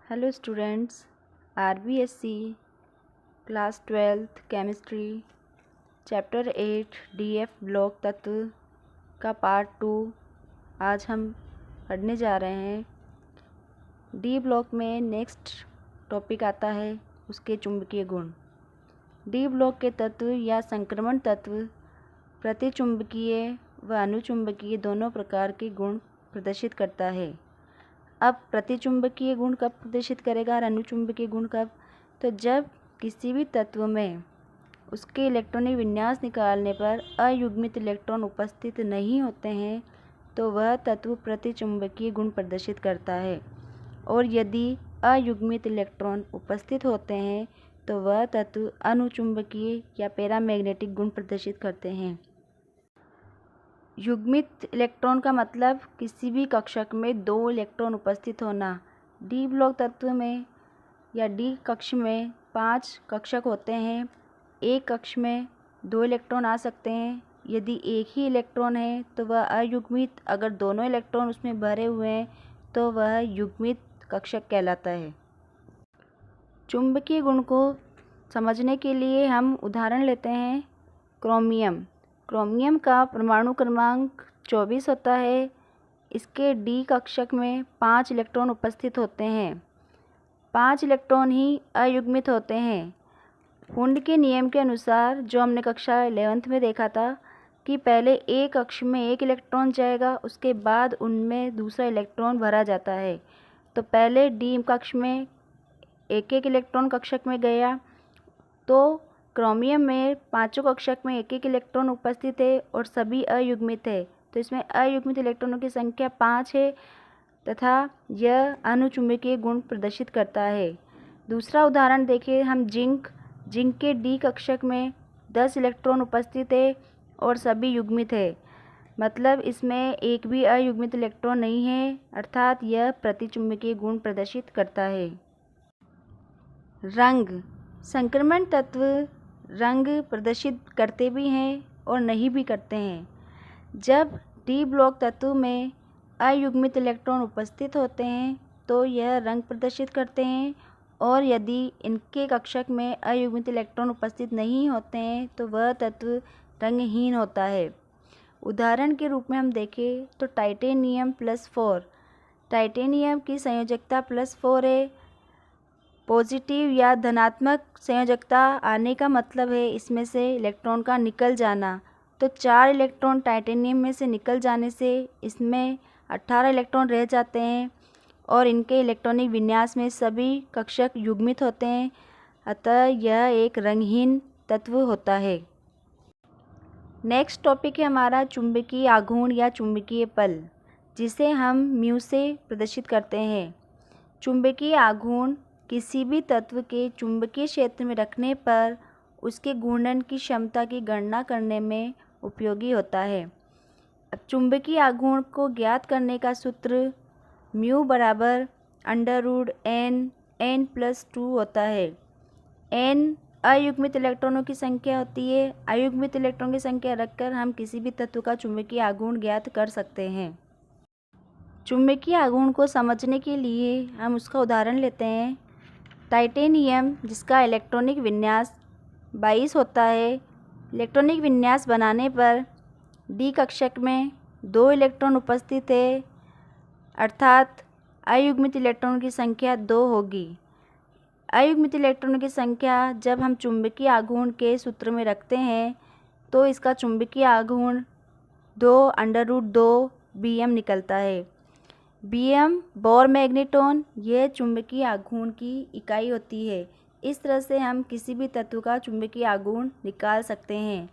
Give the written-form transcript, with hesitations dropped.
Hello students, RBSC class 12th chemistry chapter 8 DF block तत्व का part 2 आज हम पढ़ने जा रहे हैं। डी ब्लॉक में नेक्स्ट टॉपिक आता है उसके चुंबकीय गुण। डी ब्लॉक के तत्व या संक्रमण तत्व प्रतिचुंबकीय व अनुचुंबकीय दोनों प्रकार के गुण प्रदर्शित करता है। अब प्रतिचुंबकीय गुण कब प्रदर्शित करेगा और अनुचुंबकीय गुण कब? तो जब किसी भी तत्व में उसके इलेक्ट्रॉनिक विन्यास निकालने पर अयुग्मित इलेक्ट्रॉन उपस्थित नहीं होते हैं तो वह तत्व प्रतिचुंबकीय गुण प्रदर्शित करता है, और यदि अयुग्मित इलेक्ट्रॉन उपस्थित होते हैं तो वह तत्व अनुचुंबकीय या पैरामैग्नेटिक गुण प्रदर्शित करते हैं। युग्मित इलेक्ट्रॉन का मतलब किसी भी कक्षक में 2 इलेक्ट्रॉन उपस्थित होना। डी ब्लॉक तत्व में या डी कक्ष में 5 कक्षक होते हैं। एक कक्ष में 2 इलेक्ट्रॉन आ सकते हैं। यदि एक ही इलेक्ट्रॉन है तो वह अयुग्मित, अगर दोनों इलेक्ट्रॉन उसमें भरे हुए हैं तो वह युग्मित कक्षक कहलाता है। चुंबकीय गुण को समझने के लिए हम उदाहरण लेते हैं। क्रोमियम का परमाणु क्रमांक 24 होता है। इसके डी कक्षक में 5 इलेक्ट्रॉन उपस्थित होते हैं। 5 इलेक्ट्रॉन ही अयुग्मित होते हैं। हुंड के नियम के अनुसार, जो हमने कक्षा 11th में देखा था कि पहले एक कक्ष में 1 इलेक्ट्रॉन जाएगा, उसके बाद उनमें दूसरा इलेक्ट्रॉन भरा जाता है। तो पहले डी कक्ष में एक इलेक्ट्रॉन कक्षक में गया, तो क्रोमियम में 5 कक्षक में एक इलेक्ट्रॉन उपस्थित है और सभी अयुग्मित है। तो इसमें अयुग्मित इलेक्ट्रॉनों की संख्या 5 है तथा यह अनुचुंबकीय गुण प्रदर्शित करता है। दूसरा उदाहरण देखिए हम जिंक के डी कक्षक में 10 इलेक्ट्रॉन उपस्थित है और सभी युग्मित है, मतलब इसमें एक भी अयुग्मित इलेक्ट्रॉन नहीं है, अर्थात यह प्रतिचुंबकीय गुण प्रदर्शित करता है। रंग संक्रमण तत्व रंग प्रदर्शित करते भी हैं और नहीं भी करते हैं। जब डी ब्लॉक तत्व में अयुग्मित इलेक्ट्रॉन उपस्थित होते हैं तो यह रंग प्रदर्शित करते हैं, और यदि इनके कक्षक में अयुग्मित इलेक्ट्रॉन उपस्थित नहीं होते हैं तो वह तत्व रंगहीन होता है। उदाहरण के रूप में हम देखें तो टाइटेनियम +4, टाइटेनियम की संयोजकता +4 है। पॉजिटिव या धनात्मक संयोजकता आने का मतलब है इसमें से इलेक्ट्रॉन का निकल जाना। तो 4 इलेक्ट्रॉन टाइटेनियम में से निकल जाने से इसमें 18 इलेक्ट्रॉन रह जाते हैं और इनके इलेक्ट्रॉनिक विन्यास में सभी कक्षक युग्मित होते हैं, अतः यह एक रंगहीन तत्व होता है। नेक्स्ट टॉपिक है हमारा चुंबकीय आघूर्ण या चुंबकीय पल, जिसे हम म्यू से प्रदर्शित करते हैं। चुंबकीय आघूर्ण किसी भी तत्व के चुंबकीय क्षेत्र में रखने पर उसके घूर्णन की क्षमता की गणना करने में उपयोगी होता है। अब चुंबकीय आघूर्ण को ज्ञात करने का सूत्र म्यू बराबर √n+2 होता है। n अयुग्मित इलेक्ट्रॉनों की संख्या होती है। अयुग्मित इलेक्ट्रॉन की संख्या रखकर हम किसी भी तत्व का चुंबकीय आघूर्ण ज्ञात कर सकते हैं। चुंबकीय आघूर्ण को समझने के लिए हम उसका उदाहरण लेते हैं। टाइटेनियम, जिसका इलेक्ट्रॉनिक विन्यास 22 होता है। इलेक्ट्रॉनिक विन्यास बनाने पर डी कक्षक में 2 इलेक्ट्रॉन उपस्थित है, अर्थात अयुग्मित इलेक्ट्रॉनों की संख्या 2 होगी। अयुग्मित इलेक्ट्रॉनों की संख्या जब हम चुंबकीय आघूर्ण के सूत्र में रखते हैं तो इसका चुंबकीय आघूर्ण 2√2 Bm निकलता है। Bm बोर मैग्नेटॉन, यह चुंबकीय आघूर्ण की इकाई होती है। इस तरह से हम किसी भी तत्व का चुंबकीय आघूर्ण निकाल सकते हैं।